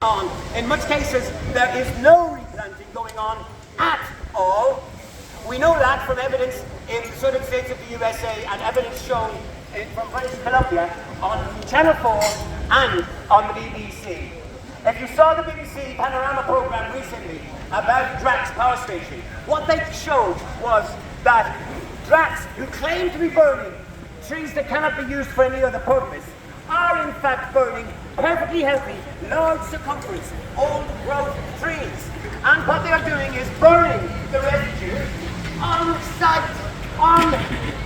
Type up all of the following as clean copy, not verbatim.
on. In much cases, there is no replanting going on at all. We know that from evidence in the southern states of the USA and evidence shown from British Columbia on Channel 4 and on the BBC. If you saw the BBC Panorama programme recently about Drax power station, what they showed was that Drax, who claim to be burning trees that cannot be used for any other purpose, are in fact burning perfectly healthy, large circumference, old growth trees. And what they are doing is burning the residue on site,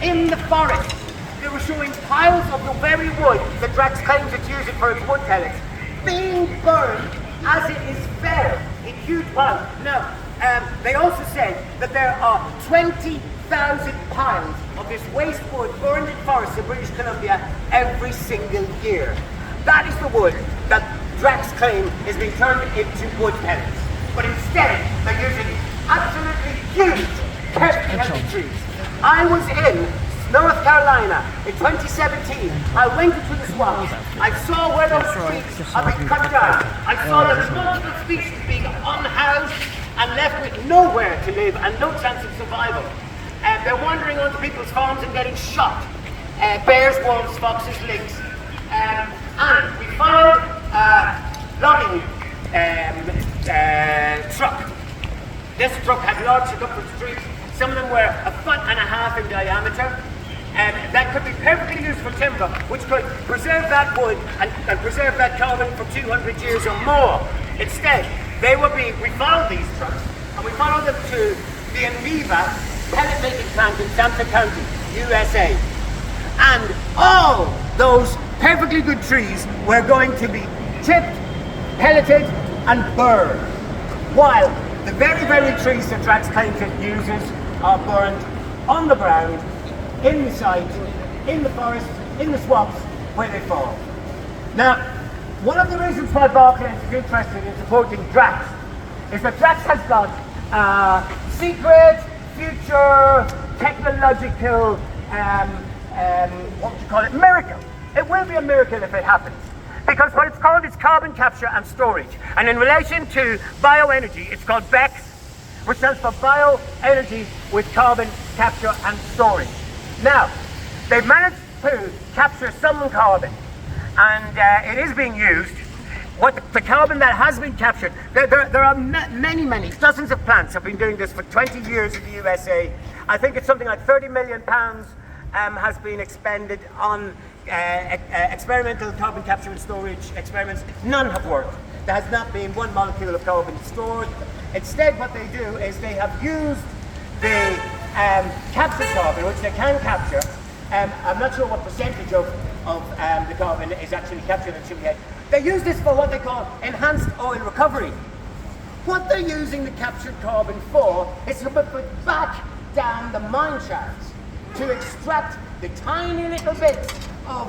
in the forest. They were showing piles of the very wood that Drax claims it's using for its wood pellets being burned as it is felled in huge piles. Now, they also said that there are 20,000 piles of this waste wood burned in forests in British Columbia every single year. That is the wood that Drax claim is being turned into wood pellets. But instead, they're using absolutely huge, healthy trees. I was in North Carolina in 2017. I went into the swamps. I saw where those trees have been cut down. I saw that multiple species being unhoused and left with nowhere to live and no chance of survival. They're wandering onto people's farms and getting shot. Bears, wolves, foxes, lynx. And we found a logging truck. This truck had large circumference trees. Some of them were 1.5 feet in diameter. And that could be perfectly used for timber, which could preserve that wood and preserve that carbon for 200 years or more. Instead, we followed these trucks, and we followed them to the Enviva pellet making plant in Sampson County, USA. And all those perfectly good trees were going to be chipped, pelleted, and burned, while the very, very trees that Drax claims it uses are burned on the ground, in the site, in the forest, in the swamps, where they fall. Now, one of the reasons why Barclays is interested in supporting Drax is that Drax has got secret, future, technological, what would you call it, miracle. It will be a miracle if it happens. Because what it's called is carbon capture and storage. And in relation to bioenergy, it's called BECCS, which stands for bioenergy with carbon capture and storage. Now, they've managed to capture some carbon, and it is being used. The carbon that has been captured, there are many, dozens of plants have been doing this for 20 years in the USA. I think it's something like 30 million pounds has been expended on experimental carbon capture and storage experiments. None have worked. There has not been one molecule of carbon stored. Instead, what they do is they have used the captured carbon, which they can capture. I'm not sure what percentage of the carbon is actually captured in chili head. They use this for what they call enhanced oil recovery. What they're using the captured carbon for is to put back down the mine shafts to extract the tiny little bits of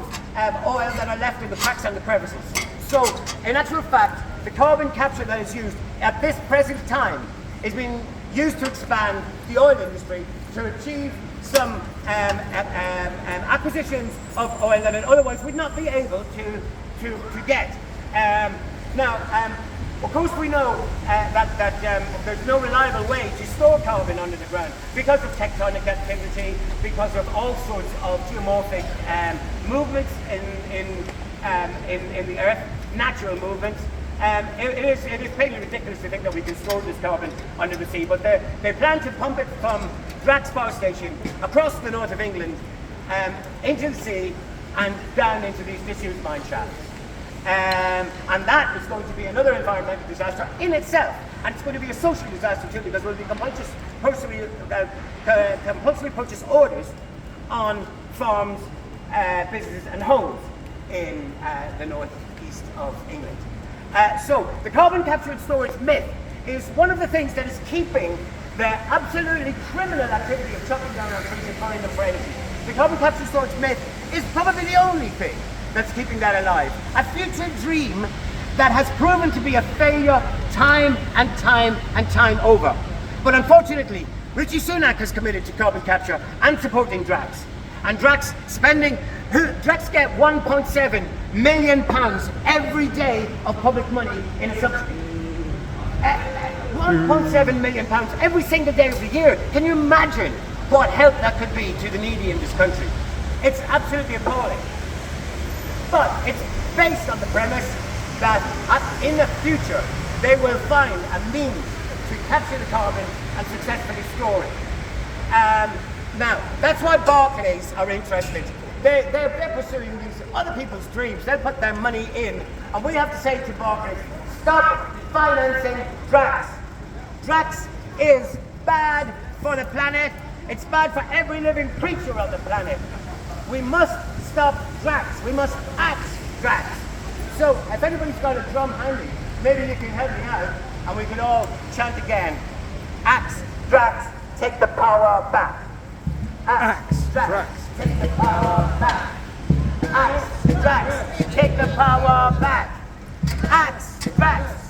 oil that are left in the cracks and the crevices. So, in actual fact, the carbon capture that is used at this present time is being used to expand the oil industry to achieve some acquisitions of oil that it otherwise would not be able to get. Of course we know that there's no reliable way to store carbon under the ground because of tectonic activity, because of all sorts of geomorphic movements in the earth, natural movements. It is plainly ridiculous to think that we can store this carbon under the sea, but they plan to pump it from Drax power station across the north of England into the sea and down into these disused mine shafts. And that is going to be another environmental disaster in itself, and it's going to be a social disaster too, because there will be compulsory purchase orders on farms, businesses and homes in the northeast of England. So the carbon capture and storage myth is one of the things that is keeping the absolutely criminal activity of chopping down our trees and burning them for energy. The carbon capture and storage myth is probably the only thing that's keeping that alive. A future dream that has proven to be a failure time and time over. But unfortunately, Rishi Sunak has committed to carbon capture and supporting Drax. And Drax spending Drax get 1.7 million pounds every day of public money in a subsidy. 1.7 million pounds every single day of the year. Can you imagine what help that could be to the needy in this country? It's absolutely appalling. But it's based on the premise that in the future they will find a means to capture the carbon and successfully store it. Now, that's why Barclays are interested. They're pursuing these other people's dreams. They'll put their money in, and we have to say to Barclays, stop financing Drax. Drax is bad for the planet. It's bad for every living creature on the planet. We must stop Drax. We must axe Drax. So, if anybody's got a drum handy, maybe you can help me out, and we can all chant again. Axe Drax, take the power back. Axe Drax, take the power back. Axe Drax, take the power back. Axe Drax,